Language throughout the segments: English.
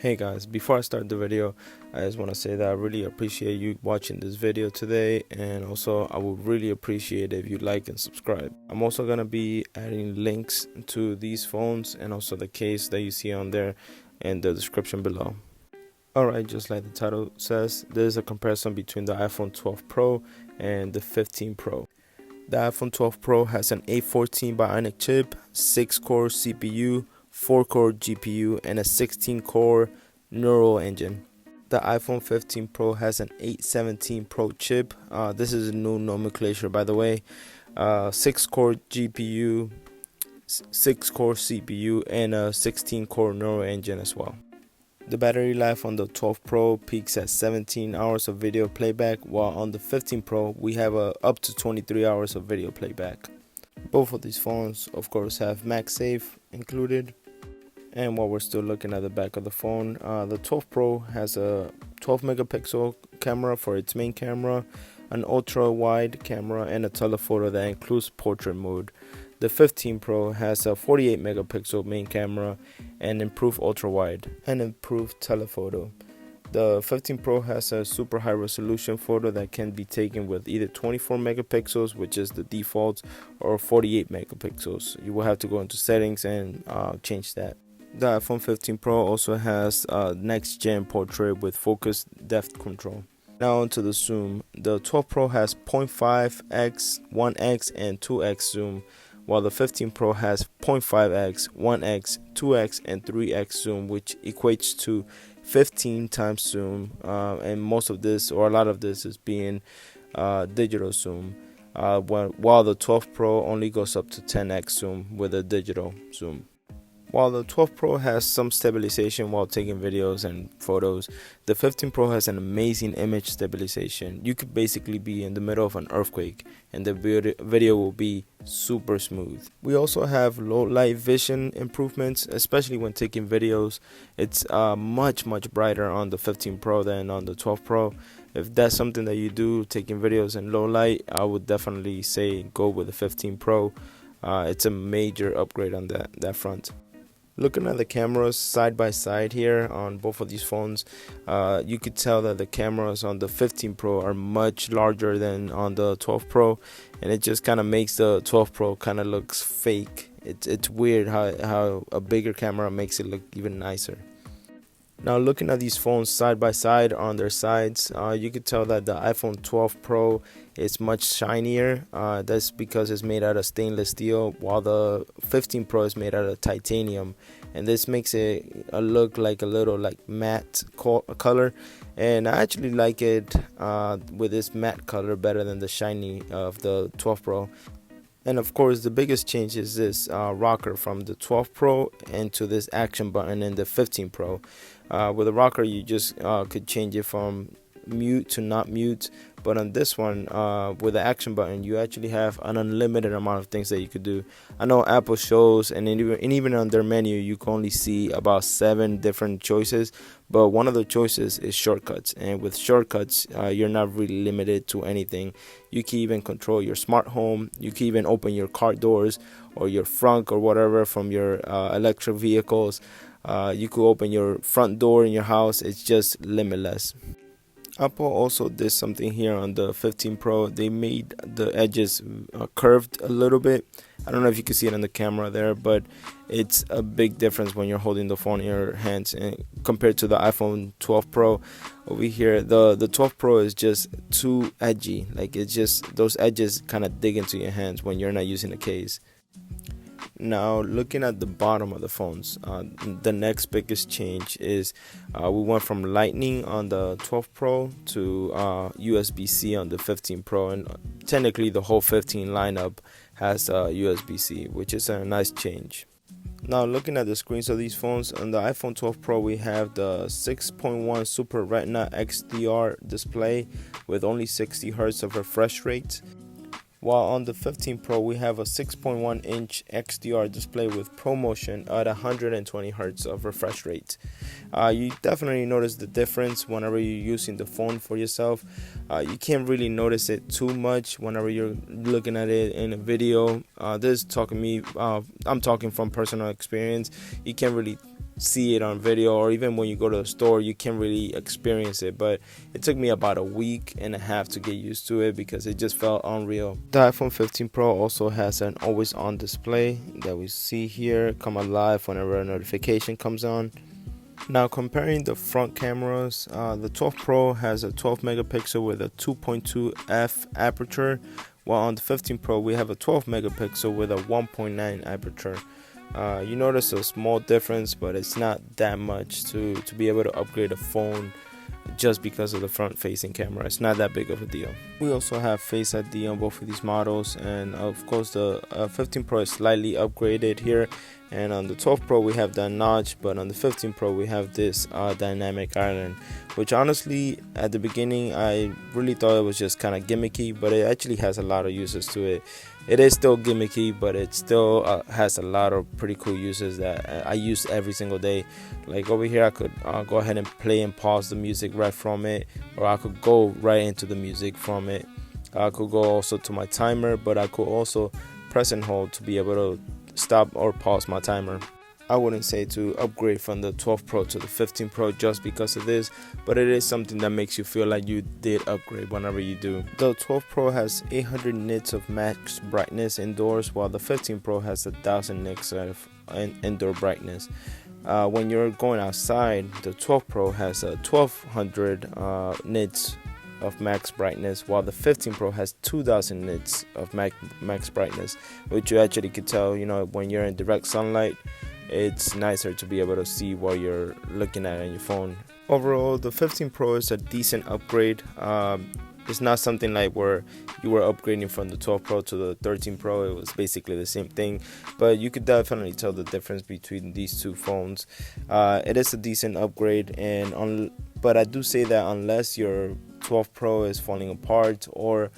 Hey guys, before I start the video, I just want to say that I really appreciate you watching this video today, and also I would really appreciate if you like and subscribe. I'm also going to be adding links to these phones and also the case that you see on there in the description below. Alright, just like the title says, there's a comparison between the iPhone 12 Pro and the 15 Pro. The iPhone 12 Pro has an A14 Bionic chip, 6-core CPU, 4-core GPU, and a 16-core neural engine. The iPhone 15 Pro has an 817 Pro chip. This is a new nomenclature, by the way. 6-core GPU, 6-core CPU, and a 16-core neural engine as well. The battery life on the 12 Pro peaks at 17 hours of video playback, while on the 15 Pro we have up to 23 hours of video playback. Both of these phones, of course, have MagSafe included. And while we're still looking at the back of the phone, the 12 Pro has a 12 megapixel camera for its main camera, an ultra wide camera, and a telephoto that includes portrait mode. The 15 Pro has a 48 megapixel main camera and improved ultra wide and improved telephoto. The 15 Pro has a super high resolution photo that can be taken with either 24 megapixels, which is the default, or 48 megapixels. You will have to go into settings and change that. The iPhone 15 Pro also has next gen portrait with focus depth control. Now onto the zoom. The 12 Pro has 0.5x, 1x, and 2x zoom, while the 15 Pro has 0.5x, 1x, 2x, and 3x zoom, which equates to 15 times zoom. And most of this, or a lot of this, is being digital zoom. While the 12 Pro only goes up to 10x zoom with a digital zoom. While the 12 Pro has some stabilization while taking videos and photos, the 15 Pro has an amazing image stabilization. You could basically be in the middle of an earthquake and the video will be super smooth. We also have low light vision improvements, especially when taking videos. It's much brighter on the 15 Pro than on the 12 Pro. If that's something that you do, taking videos in low light, I would definitely say go with the 15 Pro. It's a major upgrade on that front. Looking at the cameras side by side here on both of these phones, you could tell that the cameras on the 15 Pro are much larger than on the 12 Pro, and it just kind of makes the 12 Pro kind of looks fake. It's weird how a bigger camera makes it look even nicer. Now looking at these phones side by side on their sides, you could tell that the iPhone 12 Pro is much shinier. That's because it's made out of stainless steel, while the 15 Pro is made out of titanium, and this makes it look like a little like matte color. And I actually like it with this matte color better than the shiny of the 12 Pro. And of course, the biggest change is this rocker from the 12 Pro into this action button in the 15 Pro. With a rocker, you just could change it from mute to not mute. But on this one, with the action button, you actually have an unlimited amount of things that you could do. I know Apple shows, and even on their menu, you can only see about 7 different choices. But one of the choices is shortcuts. And with shortcuts, you're not really limited to anything. You can even control your smart home. You can even open your car doors or your front or whatever from your electric vehicles. You could open your front door in your house. It's just limitless. Apple also did something here on the 15 Pro. They made the edges curved a little bit. I don't know if you can see it on the camera there, but it's a big difference when you're holding the phone in your hands and compared to the iPhone 12 Pro. Over here, the 12 Pro is just too edgy. Like, it's just those edges kind of dig into your hands when you're not using the case. Now looking at the bottom of the phones, the next biggest change is we went from Lightning on the 12 Pro to USB-C on the 15 Pro, and technically the whole 15 lineup has USB-C, which is a nice change. Now looking at the screens of these phones, on the iPhone 12 Pro we have the 6.1 Super Retina XDR display with only 60 Hz of refresh rate. While on the 15 Pro we have a 6.1 inch XDR display with ProMotion at 120 Hz of refresh rate. You definitely notice the difference whenever you're using the phone for yourself. You can't really notice it too much whenever you're looking at it in a video. I'm talking from personal experience. You can't really see it on video, or even when you go to the store you can't really experience it. But it took me about a week and a half to get used to it because it just felt unreal. The iPhone 15 Pro also has an always on display that we see here come alive whenever a notification comes on. Now, comparing the front cameras, the 12 Pro has a 12 megapixel with a 2.2 f aperture, while on the 15 Pro we have a 12 megapixel with a 1.9 aperture. You notice a small difference, but it's not that much to be able to upgrade a phone just because of the front facing camera. It's not that big of a deal. We also have Face ID on both of these models, and of course the 15 Pro is slightly upgraded here, and on the 12 Pro we have that notch, but on the 15 Pro we have this dynamic island, which honestly at the beginning I really thought it was just kind of gimmicky, but it actually has a lot of uses to it. It is still gimmicky, but it still has a lot of pretty cool uses that I use every single day. Like over here I could go ahead and play and pause the music right from it, or I could go right into the music from it. I could go also to my timer, but I could also press and hold to be able to stop or pause my timer. I wouldn't say to upgrade from the 12 Pro to the 15 Pro just because of this, but it is something that makes you feel like you did upgrade whenever you do. The 12 Pro has 800 nits of max brightness indoors, while the 15 Pro has 1000 nits of indoor brightness. When you're going outside, the 12 Pro has a 1200 nits of max brightness, while the 15 Pro has 2000 nits of max brightness, which you actually could tell, when you're in direct sunlight, it's nicer to be able to see what you're looking at on your phone. Overall, the 15 Pro is a decent upgrade. It's not something like where you were upgrading from the 12 Pro to the 13 Pro. It was basically the same thing, but you could definitely tell the difference between these two phones. It is a decent upgrade, but I do say that unless your 12 Pro is falling apart or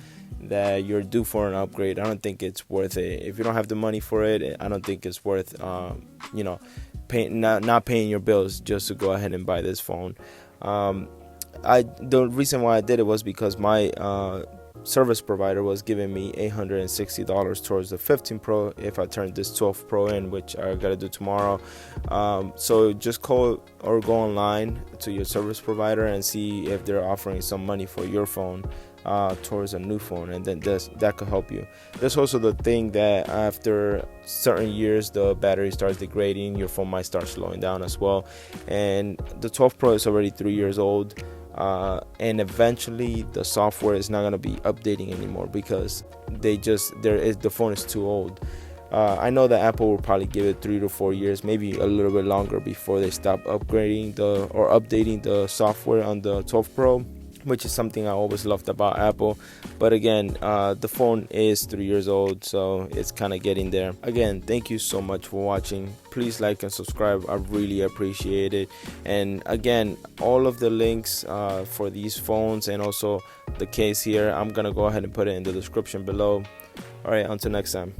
that you're due for an upgrade, I don't think it's worth it. If you don't have the money for it, I don't think it's worth not paying your bills just to go ahead and buy this phone. The reason why I did it was because my service provider was giving me $860 towards the 15 Pro if I turned this 12 Pro in, which I gotta do tomorrow. So just call or go online to your service provider and see if they're offering some money for your phone towards a new phone, and then that could help you. There's also the thing that after certain years the battery starts degrading, your phone might start slowing down as well, and the 12 Pro is already 3 years old, and eventually the software is not going to be updating anymore because the phone is too old. I know that Apple will probably give it 3 to 4 years, maybe a little bit longer, before they stop updating the software on the 12 Pro, which is something I always loved about Apple. But again, the phone is 3 years old, so it's kind of getting there. Again, thank you so much for watching. Please like and subscribe. I really appreciate it. And again, all of the links for these phones and also the case here, I'm gonna go ahead and put it in the description below. All right, until next time.